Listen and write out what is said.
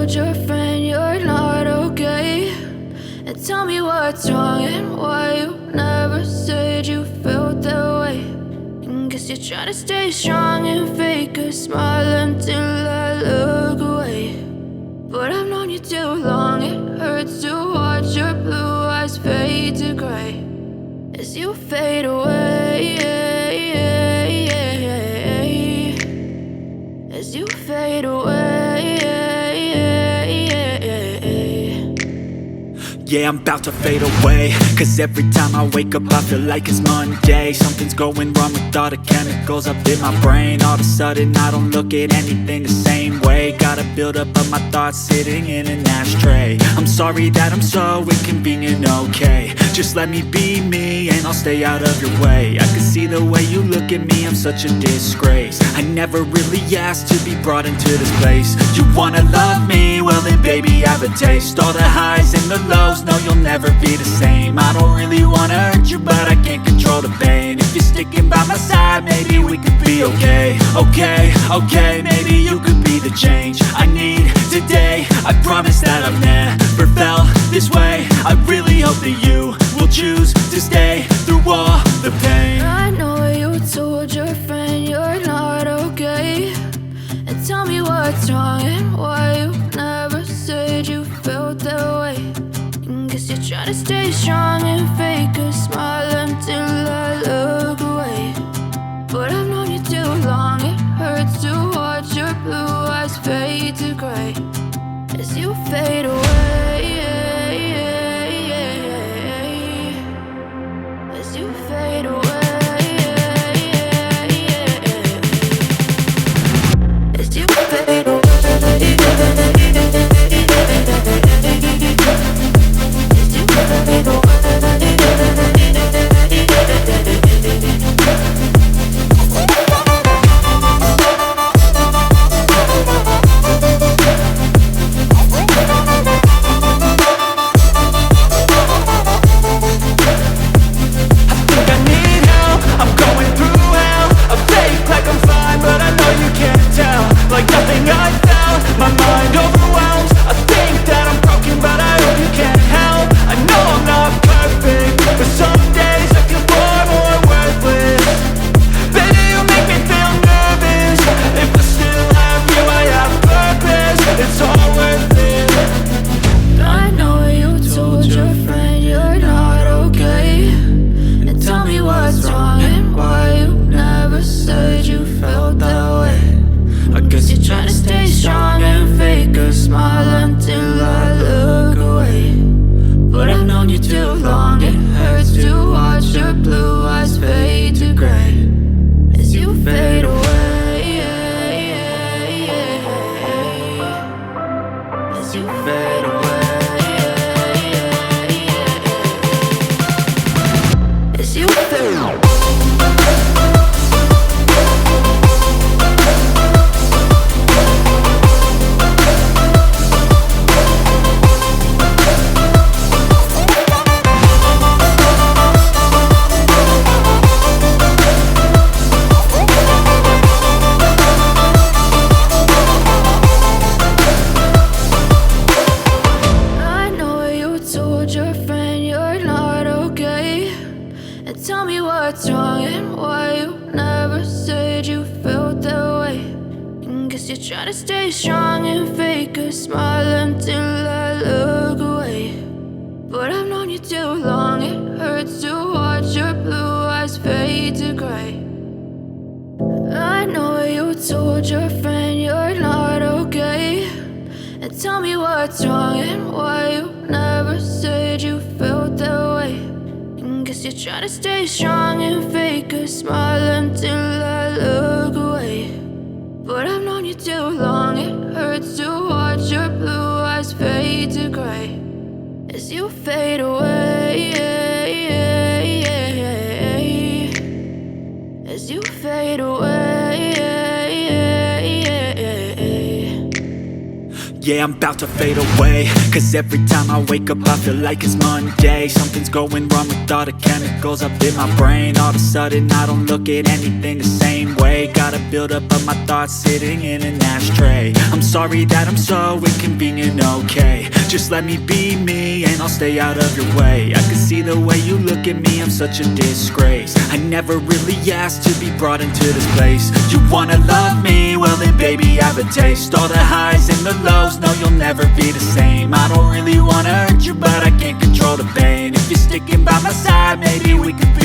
told your friend you're not okay, and tell me what's wrong and why you never said you felt that way. And guess you're trying to stay strong and fake a smile until I look away. But I've known you too long, it hurts to watch your blue eyes fade to gray as you fade away, as you fade away. Yeah, I'm about to fade away, cause every time I wake up I feel like it's Monday. Something's going wrong with all the chemicals up in my brain. All of a sudden I don't look at anything the same way. Got a build up of my thoughts sitting in an ashtray. I'm sorry that I'm so inconvenient, okay. Just let me be me and I'll stay out of your way. I can see the way you look at me, I'm such a disgrace. I never really asked to be brought into this place. You wanna love me? Well then baby, have a taste. All the highs and the lows, no, you'll never be the same. I don't really wanna hurt you, but I can't control the pain. If you're sticking by my side, maybe we could be okay. Okay, maybe you could be the change I need today. I promise that I've never felt this way. I really hope that you will choose to stay through all the pain. I know you told your friend you're not okay, and tell me what's wrong and why you never said you felt that way. And guess you're trying to stay strong and fake a smile until I look away. But I've known you too long, it hurts to watch your blue eyes fade to gray as you fade away, as you fade away. As you fade away. Trying to stay strong and fake a smile until I look away. But I've known you too long, it hurts to watch your blue eyes fade to gray as you fade away, as you fade away. Yeah, I'm about to fade away, cause every time I wake up I feel like it's Monday. Something's going wrong with all the chemicals up in my brain. All of a sudden I don't look at anything the same way. Got a buildup of my thoughts sitting in an ashtray. I'm sorry that I'm so inconvenient, okay. Just let me be me and I'll stay out of your way. I can see the way you look at me, I'm such a disgrace. I never really asked to be brought into this place. You wanna love me? Well then baby I have a taste. All the highs and the lows, no you'll never be the same. I don't really wanna hurt you but I can't control the pain. If you're sticking by my side maybe we could be